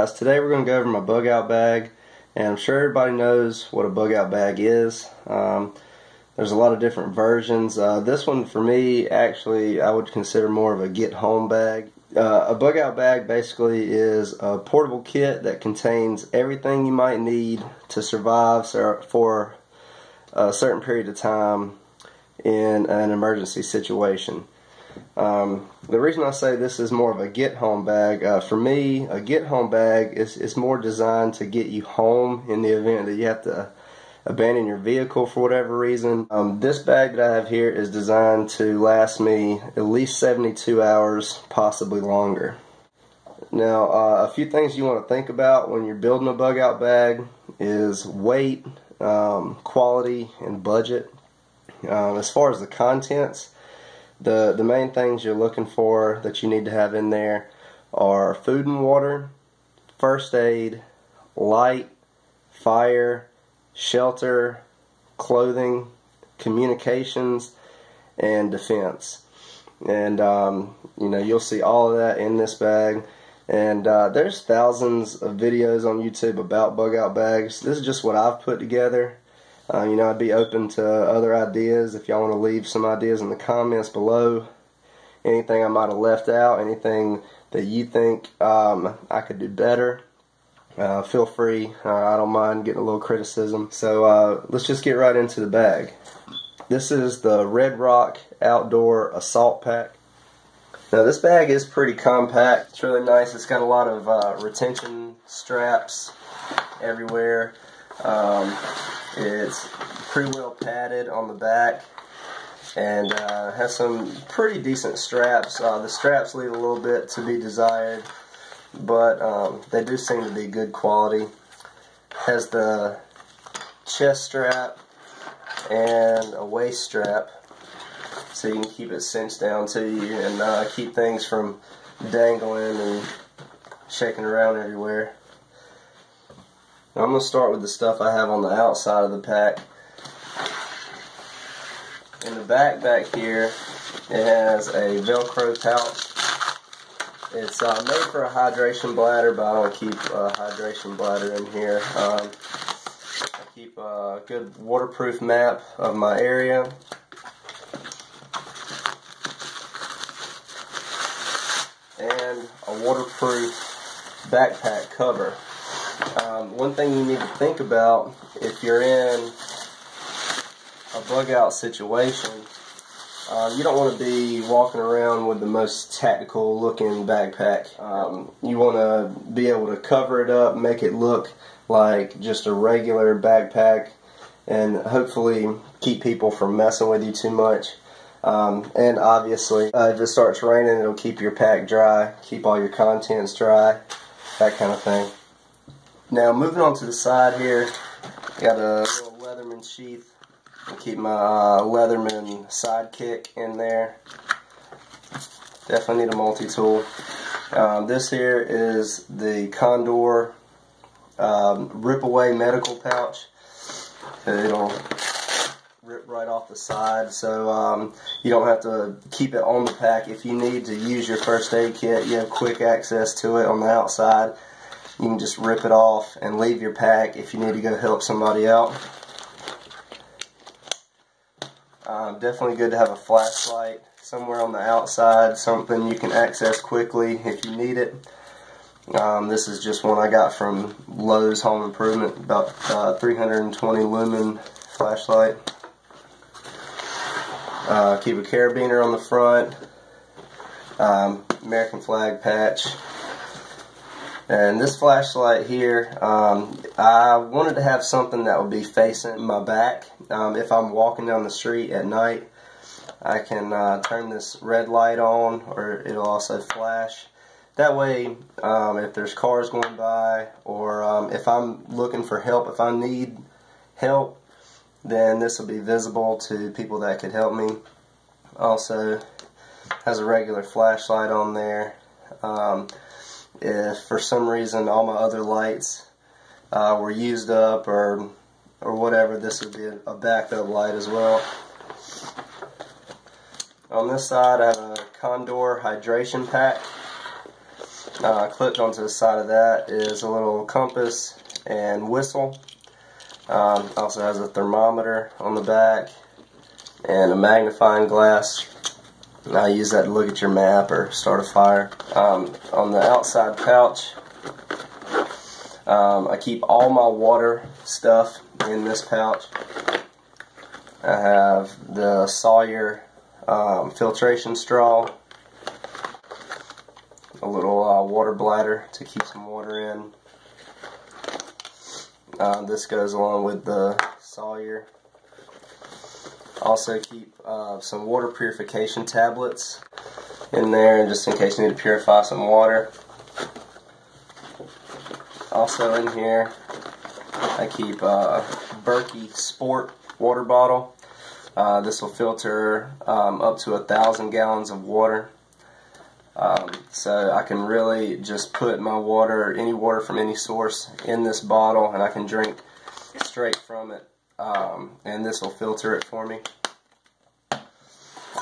guys, today we're going to go over my bug out bag, and I'm sure everybody knows what a bug out bag is. There's a lot of different versions. This one for me, actually, I would consider more of a get home bag. A bug out bag basically is a portable kit that contains everything you might need to survive for a certain period of time in an emergency situation. The reason I say this is more of a get home bag, for me, a get home bag is more designed to get you home in the event that you have to abandon your vehicle for whatever reason. This bag that I have here is designed to last me at least 72 hours, possibly longer. Now, a few things you want to think about when you're building a bug out bag is weight, quality, and budget. As far as the contents, the main things you're looking for that you need to have in there are food and water, first aid, light, fire, shelter, clothing, communications, and defense. And you'll see all of that in this bag. And there's thousands of videos on YouTube about bug out bags. This is just what I've put together. I'd be open to other ideas if y'all want to leave some ideas in the comments below. Anything I might have left out, anything that you think I could do better, feel free. I don't mind getting a little criticism. So let's just get right into the bag. This is the Red Rock Outdoor Assault Pack. Now this bag is pretty compact. It's really nice. It's got a lot of retention straps everywhere. It's pretty well padded on the back and has some pretty decent straps. The straps leave a little bit to be desired, but they do seem to be good quality. Has the chest strap and a waist strap so you can keep it cinched down to you and keep things from dangling and shaking around everywhere. Now I'm going to start with the stuff I have on the outside of the pack. In the back here, it has a Velcro pouch. It's made for a hydration bladder, but I don't keep a hydration bladder in here. I keep a good waterproof map of my area. And a waterproof backpack cover. One thing you need to think about if you're in a bug out situation, you don't want to be walking around with the most tactical looking backpack. You want to be able to cover it up, make it look like just a regular backpack, and hopefully keep people from messing with you too much. And obviously, if it starts raining, it'll keep your pack dry, keep all your contents dry, that kind of thing. Now moving on to the side here, got a little Leatherman sheath. I'll keep my Leatherman sidekick in there. Definitely need a multi-tool. This here is the Condor rip-away medical pouch. It'll rip right off the side, so you don't have to keep it on the pack. If you need to use your first aid kit, you have quick access to it on the outside. You can just rip it off and leave your pack if you need to go help somebody out. Definitely good to have a flashlight somewhere on the outside, something you can access quickly if you need it. This is just one I got from Lowe's Home Improvement, about 320 lumen flashlight. Keep a carabiner on the front, American flag patch. And this flashlight here, I wanted to have something that would be facing my back. If I'm walking down the street at night, I can turn this red light on, or it'll also flash. That way, if there's cars going by, or if I'm looking for help, if I need help, then this will be visible to people that could help me. Also, has a regular flashlight on there. If for some reason all my other lights were used up or whatever, this would be a backup light as well. On this side I have a Condor hydration pack. clipped onto the side of that is a little compass and whistle. Also has a thermometer on the back and a magnifying glass. I use that to look at your map or start a fire. On the outside pouch, I keep all my water stuff in this pouch. I have the Sawyer filtration straw, a little water bladder to keep some water in. This goes along with the Sawyer. Also keep some water purification tablets in there just in case you need to purify some water. Also in here I keep a Berkey Sport water bottle. This will filter up to 1,000 gallons of water. So I can really just put my water, any water from any source, in this bottle, and I can drink straight from it, and this will filter it for me.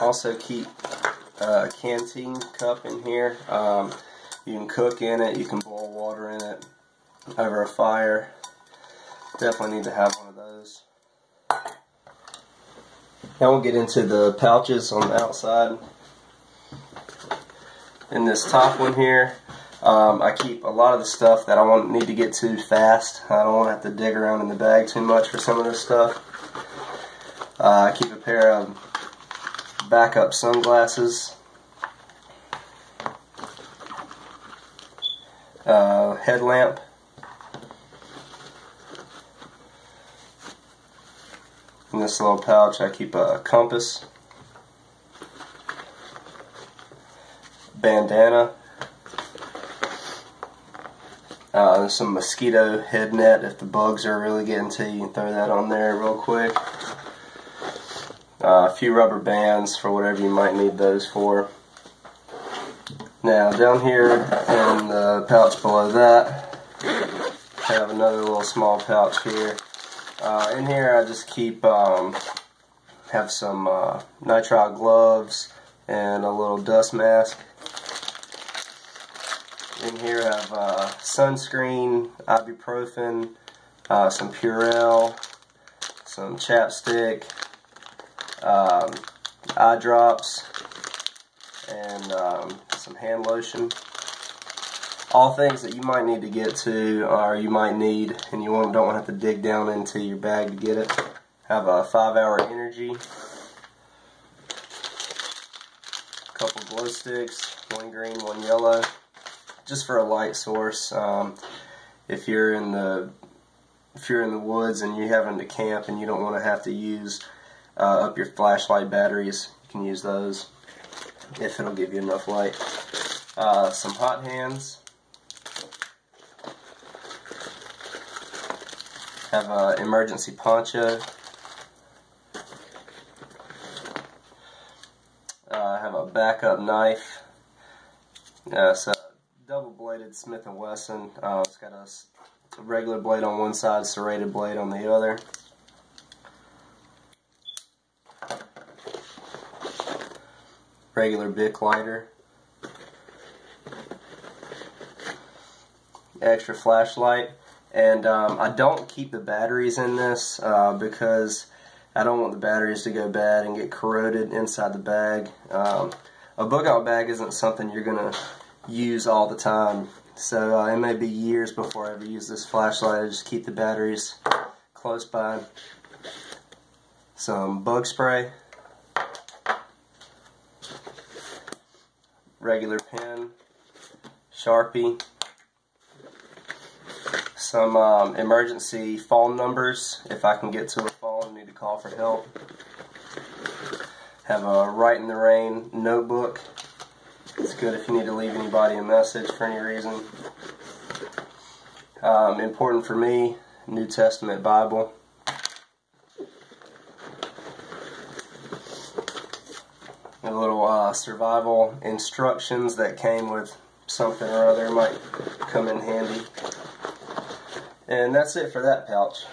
Also keep a canteen cup in here. You can cook in it, you can boil water in it over a fire. Definitely need to have one of those. Now we'll get into the pouches on the outside. In this top one here, I keep a lot of the stuff that I won't need to get to fast. I don't want to have to dig around in the bag too much for some of this stuff. I keep a pair of backup sunglasses, headlamp, in this little pouch I keep a compass, bandana, there's some mosquito head net. If the bugs are really getting to you, you can throw that on there real quick. A few rubber bands for whatever you might need those for. Now down here in the pouch below that, I have another little small pouch here. In here I just keep, have some nitrile gloves and a little dust mask. In here I have sunscreen, ibuprofen, some Purell, some chapstick, eye drops, and some hand lotion. All things that you might need to get to, or you might need, and you don't want to have to dig down into your bag to get it. Have a 5-hour energy, a couple glow sticks, one green, one yellow, just for a light source. If you're in the woods and you're having to camp and you don't want to have to use up your flashlight batteries, you can use those if it'll give you enough light. Some hot hands. Have an emergency poncho. Have a backup knife. It's a double-bladed Smith & Wesson. It's got a regular blade on one side, serrated blade on the other. Regular Bic lighter. Extra flashlight. And I don't keep the batteries in this because I don't want the batteries to go bad and get corroded inside the bag. A bug out bag isn't something you're going to use all the time, so it may be years before I ever use this flashlight. I just keep the batteries close by. Some bug spray, regular pen, Sharpie, some emergency phone numbers if I can get to a phone and need to call for help. Have a Write in the Rain notebook. It's good if you need to leave anybody a message for any reason. Important for me, New Testament Bible. A little survival instructions that came with something or other, might come in handy. And that's it for that pouch.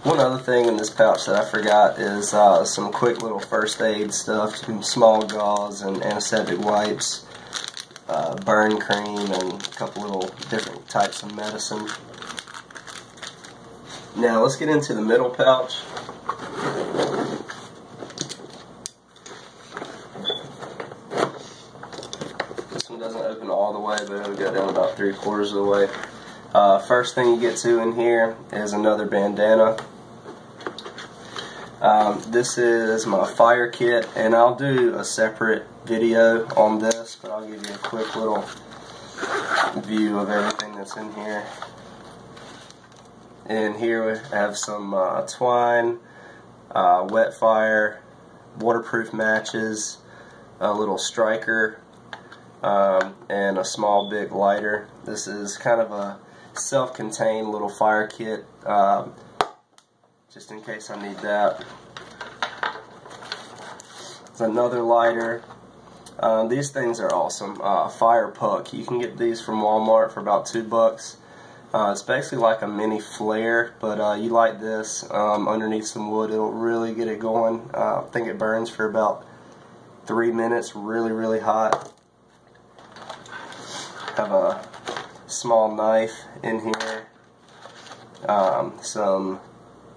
One other thing in this pouch that I forgot is some quick little first aid stuff, some small gauze and antiseptic wipes. burn cream and a couple little different types of medicine. Now let's get into the middle pouch. This one doesn't open all the way, but it'll go down about 3/4 of the way. First thing you get to in here is another bandana. This is my fire kit, and I'll do a separate video on this, but I'll give you a quick little view of everything that's in here. And here we have some twine, wet fire, waterproof matches, a little striker, and a small big lighter. This is kind of a self-contained little fire kit, just in case I need that. There's another lighter. These things are awesome. Fire puck. You can get these from Walmart for about $2. It's basically like a mini flare, but you light this underneath some wood, it'll really get it going. I think it burns for about 3 minutes, really hot. Have a small knife in here, some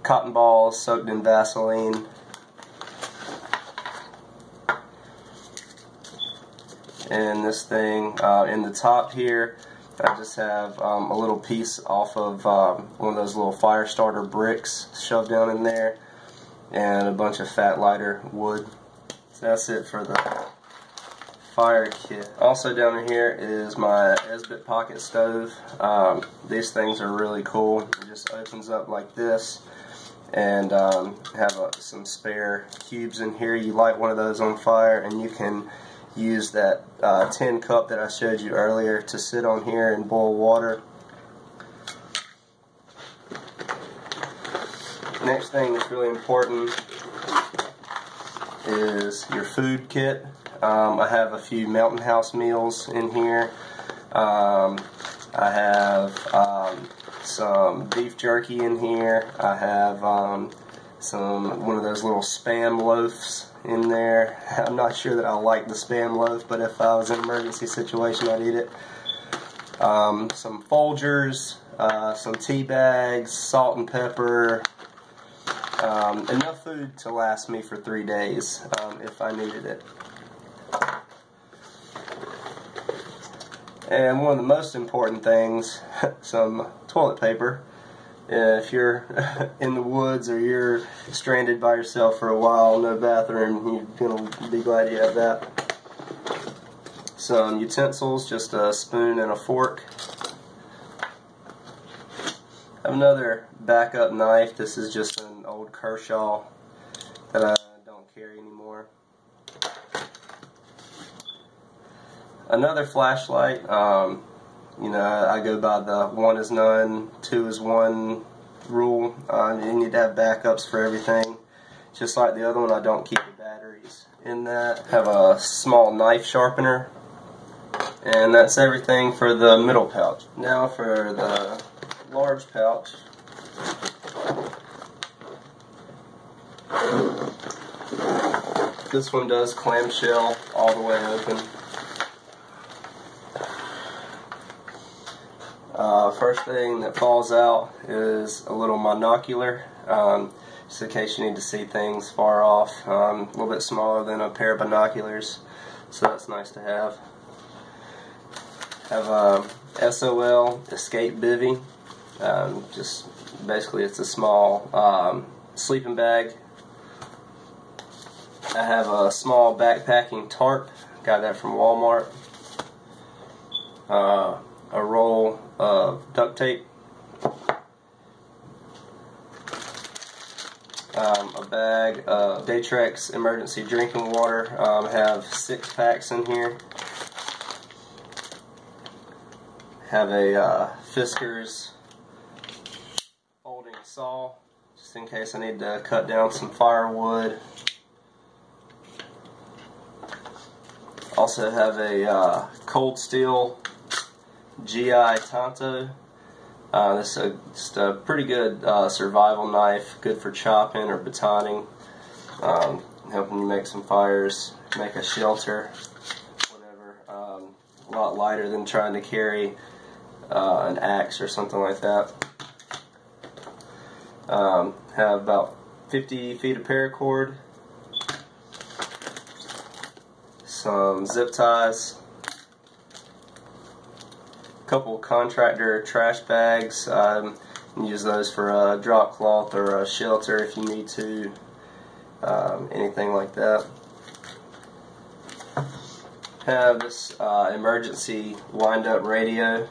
cotton balls soaked in Vaseline, and this thing in the top here I just have a little piece off of one of those little fire starter bricks shoved down in there, and a bunch of fat lighter wood. So that's it for the fire kit. Also down here is my Esbit pocket stove. These things are really cool. It just opens up like this, and have some spare cubes in here. You light one of those on fire, and you can use that tin cup that I showed you earlier to sit on here and boil water. Next thing that's really important is your food kit. I have a few Mountain House meals in here. I have some beef jerky in here. I have one of those little Spam loaves in there. I'm not sure that I like the Spam loaf, but if I was in an emergency situation, I'd eat it. Some Folgers, some tea bags, salt and pepper, enough food to last me for 3 days if I needed it. And one of the most important things, some toilet paper. If you're in the woods or you're stranded by yourself for a while, no bathroom, you're going to be glad you have that. Some utensils, just a spoon and a fork. I have another backup knife. This is just an old Kershaw that I don't carry anymore. Another flashlight. You know, I go by the 1 is none, 2 is 1 rule. You need to have backups for everything. Just like the other one, I don't keep the batteries in that. Have a small knife sharpener. And that's everything for the middle pouch. Now for the large pouch. This one does clamshell all the way open. First thing that falls out is a little monocular, just in case you need to see things far off. A little bit smaller than a pair of binoculars, so that's nice to have. Have a SOL Escape Bivy. Just basically it's a small sleeping bag. I have a small backpacking tarp, got that from Walmart. A roll of duct tape, a bag of Datrex emergency drinking water. I have 6 packs in here. Have a Fiskars folding saw, just in case I need to cut down some firewood. Also have a Cold Steel GI Tonto. This is just a pretty good survival knife, good for chopping or batoning, helping you make some fires, make a shelter, whatever. a lot lighter than trying to carry an axe or something like that. Have about 50 feet of paracord, some zip ties, a couple contractor trash bags. You can use those for a drop cloth or a shelter if you need to, anything like that. Have this emergency wind-up radio.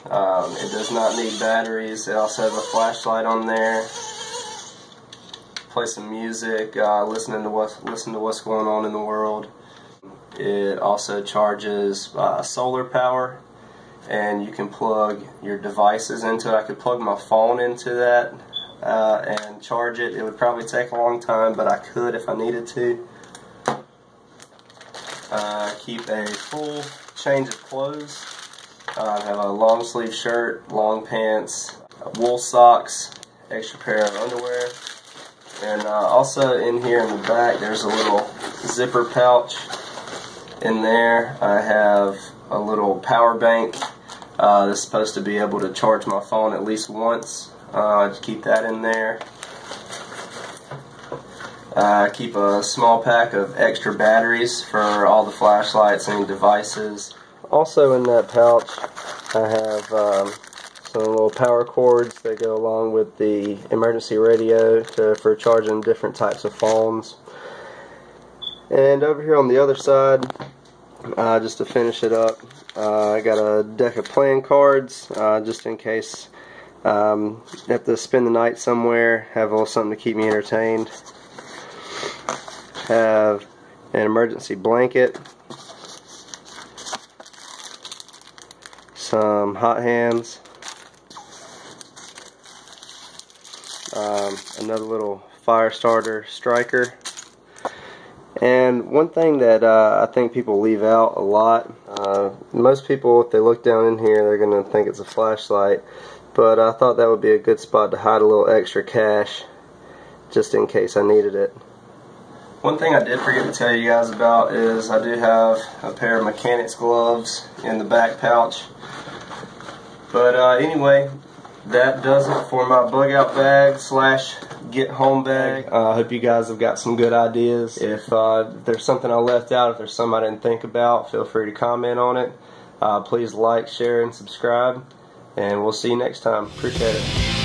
It does not need batteries. It also has a flashlight on there. Play some music, listen to what's going on in the world. It also charges solar power, and you can plug your devices into it. I could plug my phone into that and charge it. It would probably take a long time, but I could if I needed to. Keep a full change of clothes. I have a long sleeve shirt, long pants, wool socks, extra pair of underwear, and also in here in the back there's a little zipper pouch. In there I have a little power bank that's supposed to be able to charge my phone at least once. I just keep that in there. I keep a small pack of extra batteries for all the flashlights and devices. Also in that pouch I have some little power cords that go along with the emergency radio for charging different types of phones. And over here on the other side, just to finish it up, I got a deck of playing cards just in case I have to spend the night somewhere, have a little something to keep me entertained. Have an emergency blanket, some hot hands, another little fire starter striker, and one thing that I think people leave out a lot. Most people, if they look down in here, they're going to think it's a flashlight, but I thought that would be a good spot to hide a little extra cash just in case I needed it. One thing I did forget to tell you guys about is I do have a pair of mechanics gloves in the back pouch. But anyway, that does it for my bug out bag / get home bag. I hope you guys have got some good ideas. If there's something I left out, if there's something I didn't think about, feel free to comment on it. Please like, share, and subscribe. And we'll see you next time. Appreciate it.